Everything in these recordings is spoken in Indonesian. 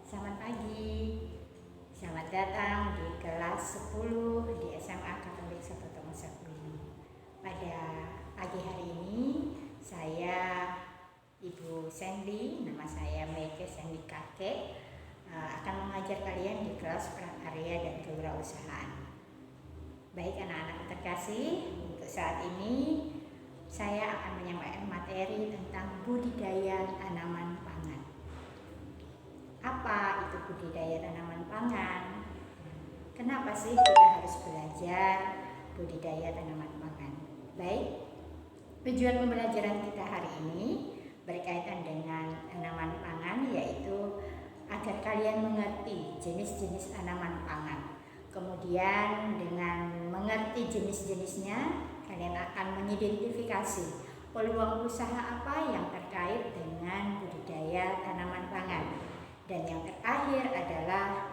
Selamat pagi, selamat datang di kelas 10 di SMA Katolik Santo Tomas Aquino. Pada pagi hari ini, saya Ibu Sandy, nama saya Meike Sandy Kakek, akan mengajar kalian di kelas prakarya dan kewirausahaan. Baik anak-anak terkasih, untuk saat ini saya akan menyampaikan materi tentang budidaya tanaman pangan. Apa itu budidaya tanaman pangan? Kenapa sih kita harus belajar budidaya tanaman pangan? Baik, tujuan pembelajaran kita hari ini berkaitan dengan tanaman pangan, yaitu agar kalian mengerti jenis-jenis tanaman pangan. Kemudian dengan mengerti jenis-jenisnya, kalian akan mengidentifikasi peluang usaha apa yang terkait dengan budidaya tanaman pangan. Dan yang terakhir adalah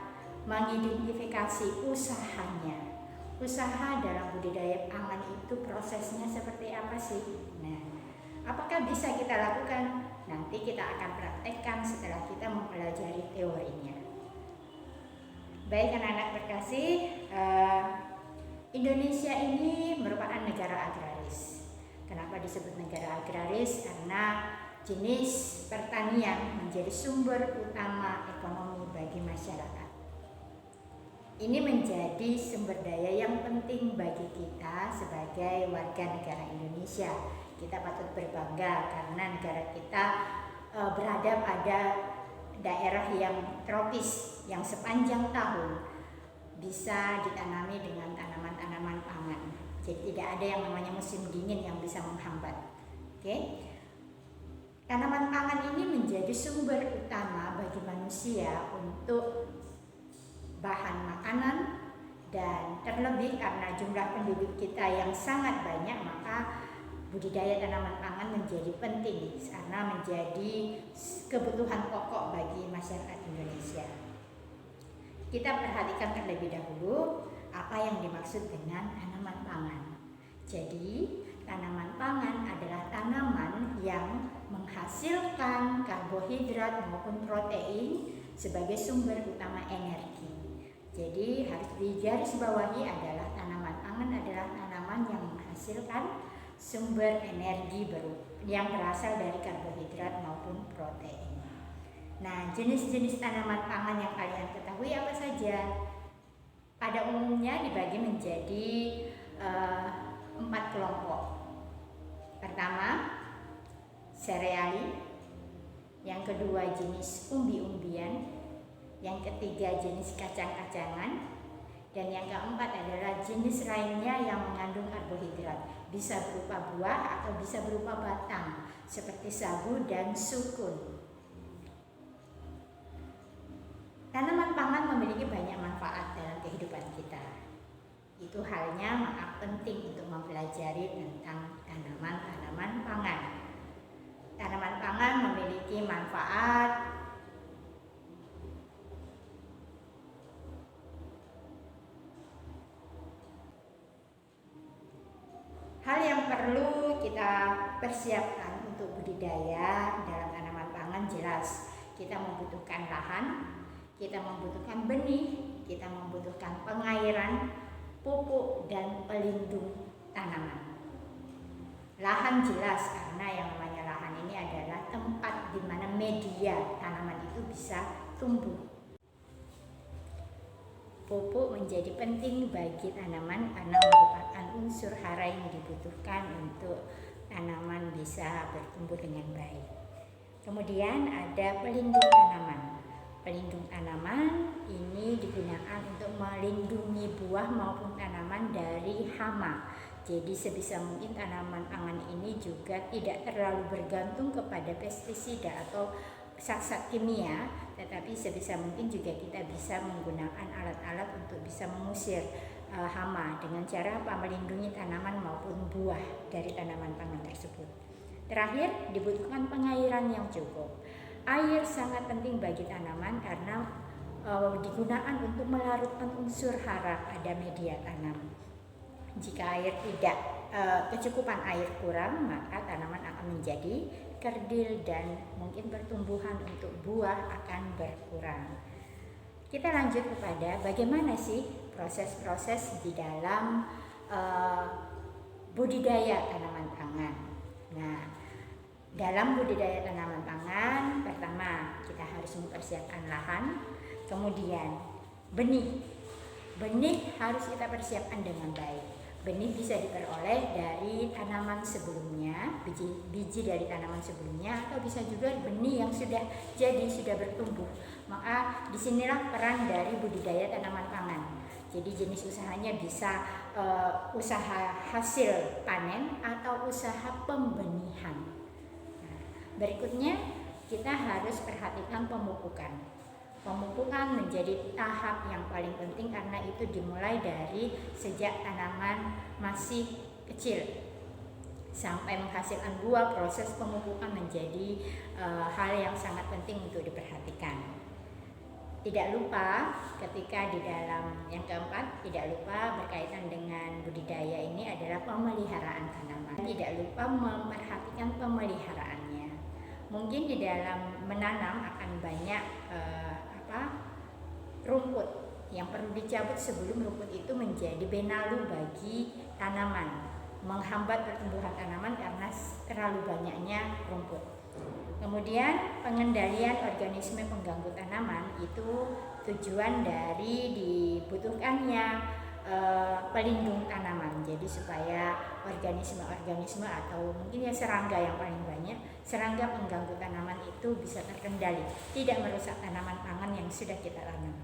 mengidentifikasi usahanya. Usaha dalam budidaya pangan itu prosesnya seperti apa sih? Nah, apakah bisa kita lakukan? Nanti kita akan praktekkan setelah kita mempelajari teorinya. Baik anak-anak terkasih, Indonesia ini merupakan negara agraris. Kenapa disebut negara agraris? Karena jenis pertanian menjadi sumber utama ekonomi bagi masyarakat. Ini menjadi sumber daya yang penting bagi kita sebagai warga negara Indonesia. Kita patut berbangga karena negara kita berada pada daerah yang tropis yang sepanjang tahun bisa ditanami dengan tanaman-tanaman pangan. Jadi tidak ada yang namanya musim dingin yang bisa menghambat. Oke? Tanaman pangan ini menjadi sumber utama bagi manusia untuk bahan makanan, dan terlebih karena jumlah penduduk kita yang sangat banyak, maka budidaya tanaman pangan menjadi penting karena menjadi kebutuhan pokok bagi masyarakat Indonesia. Kita perhatikan terlebih dahulu apa yang dimaksud dengan tanaman pangan. Jadi, tanaman pangan adalah tanaman yang menghasilkan karbohidrat maupun protein sebagai sumber utama energi. Jadi harus digarisbawahi adalah tanaman pangan adalah tanaman yang menghasilkan sumber energi yang berasal dari karbohidrat maupun protein. Nah, jenis-jenis tanaman pangan yang kalian ketahui apa saja? Pada umumnya dibagi menjadi 4 kelompok. Pertama, sereali. Yang kedua, jenis umbi-umbian. Yang ketiga, jenis kacang-kacangan. Dan yang keempat adalah jenis lainnya yang mengandung karbohidrat. Bisa berupa buah atau bisa berupa batang, seperti sagu dan sukun. Tanaman pangan memiliki banyak manfaat dalam kehidupan kita. Itu halnya maka penting untuk mempelajari tentang tanaman-tanaman pangan. Tanaman pangan memiliki manfaat hal yang perlu kita persiapkan untuk budidaya dalam tanaman pangan. Jelas kita membutuhkan lahan, kita membutuhkan benih, kita membutuhkan pengairan, pupuk, dan pelindung tanaman. Lahan jelas karena yang namanya lahan ini adalah tempat di mana media tanaman itu bisa tumbuh. Pupuk menjadi penting bagi tanaman karena merupakan unsur hara yang dibutuhkan untuk tanaman bisa bertumbuh dengan baik. Kemudian ada pelindung tanaman. Pelindung tanaman ini digunakan untuk melindungi buah maupun tanaman dari hama. Jadi sebisa mungkin tanaman pangan ini juga tidak terlalu bergantung kepada pestisida atau zat-zat kimia, tetapi sebisa mungkin juga kita bisa menggunakan alat-alat untuk bisa mengusir hama dengan cara apa? Melindungi tanaman maupun buah dari tanaman pangan tersebut. Terakhir, dibutuhkan pengairan yang cukup. Air sangat penting bagi tanaman karena digunakan untuk melarutkan unsur hara pada media tanam. Jika air tidak kecukupan air kurang, maka tanaman akan menjadi kerdil dan mungkin pertumbuhan untuk buah akan berkurang. Kita lanjut kepada bagaimana sih proses-proses di dalam budidaya tanaman pangan. Nah, dalam budidaya tanaman pangan, pertama kita harus mempersiapkan lahan, kemudian benih. Benih harus kita persiapkan dengan baik. Benih bisa diperoleh dari tanaman sebelumnya, biji dari tanaman sebelumnya, atau bisa juga benih yang sudah jadi, sudah bertumbuh. Maka disinilah peran dari budidaya tanaman pangan. Jadi jenis usahanya bisa usaha hasil panen atau usaha pembenihan. Nah, berikutnya kita harus perhatikan pemupukan. Pemupukan menjadi tahap yang paling penting karena itu dimulai dari sejak tanaman masih kecil sampai menghasilkan buah. Proses pemupukan menjadi hal yang sangat penting untuk diperhatikan. Tidak lupa ketika di dalam yang keempat, tidak lupa berkaitan dengan budidaya ini adalah pemeliharaan tanaman. Tidak lupa memperhatikan pemeliharaannya. Mungkin di dalam menanam akan banyak rumput yang perlu dicabut sebelum rumput itu menjadi benalu bagi tanaman, menghambat pertumbuhan tanaman karena terlalu banyaknya rumput. Kemudian pengendalian organisme pengganggu tanaman itu tujuan dari dibutuhkannya pelindung tanaman. Jadi supaya organisme-organisme atau mungkin ya serangga yang paling banyak, serangga pengganggu tanaman itu bisa terkendali, tidak merusak tanaman pangan yang sudah kita tanam.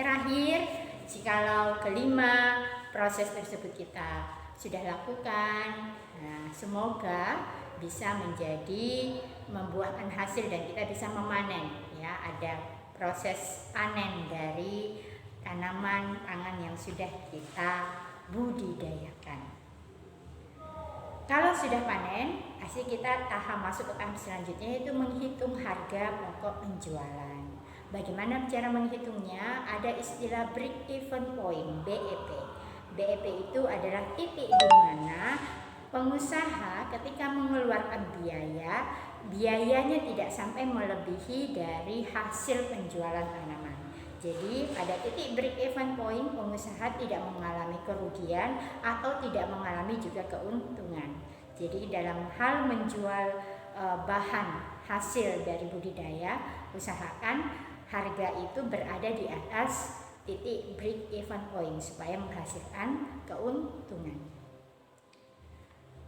Terakhir, jikalau kelima proses tersebut kita sudah lakukan, nah, semoga bisa menjadi membuahkan hasil dan kita bisa memanen. Ya, ada proses panen dari tanaman pangan yang sudah kita budidayakan. Kalau sudah panen, pasti kita masuk ke tahap selanjutnya, yaitu menghitung harga pokok penjualan. Bagaimana cara menghitungnya? Ada istilah break even point, BEP. BEP itu adalah titik di mana pengusaha ketika mengeluarkan biayanya tidak sampai melebihi dari hasil penjualan tanaman. Jadi pada titik break even point, pengusaha tidak mengalami kerugian atau tidak mengalami juga keuntungan. Jadi dalam hal menjual bahan hasil dari budidaya, usahakan harga itu berada di atas titik break even point supaya menghasilkan keuntungan.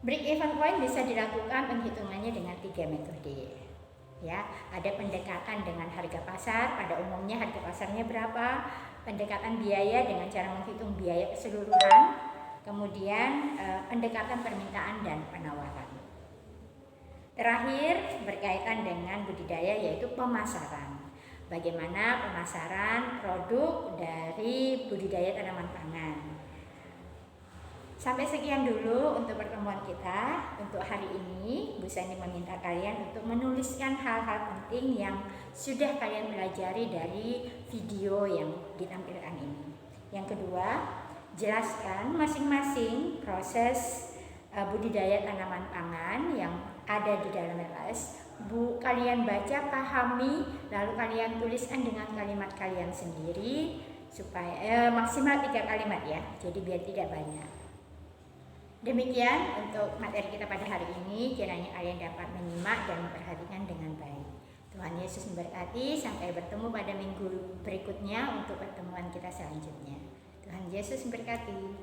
Break even point bisa dilakukan penghitungannya dengan 3 metode. Ya, ada pendekatan dengan harga pasar, pada umumnya harga pasarnya berapa, pendekatan biaya dengan cara menghitung biaya keseluruhan, kemudian pendekatan permintaan dan penawaran. Terakhir berkaitan dengan budidaya yaitu pemasaran. Bagaimana pemasaran produk dari budidaya tanaman pangan. Sampai sekian dulu untuk pertemuan kita untuk hari ini. Bu Sani meminta kalian untuk menuliskan hal-hal penting yang sudah kalian pelajari dari video yang ditampilkan ini. Yang kedua, jelaskan masing-masing proses budidaya tanaman pangan yang ada di dalam LKS. Kalian baca, pahami, lalu kalian tuliskan dengan kalimat kalian sendiri supaya maksimal 3 kalimat ya. Jadi biar tidak banyak. Demikian untuk materi kita pada hari ini, kiranya kalian dapat menyimak dan memperhatikan dengan baik. Tuhan Yesus memberkati, sampai bertemu pada minggu berikutnya untuk pertemuan kita selanjutnya. Tuhan Yesus memberkati.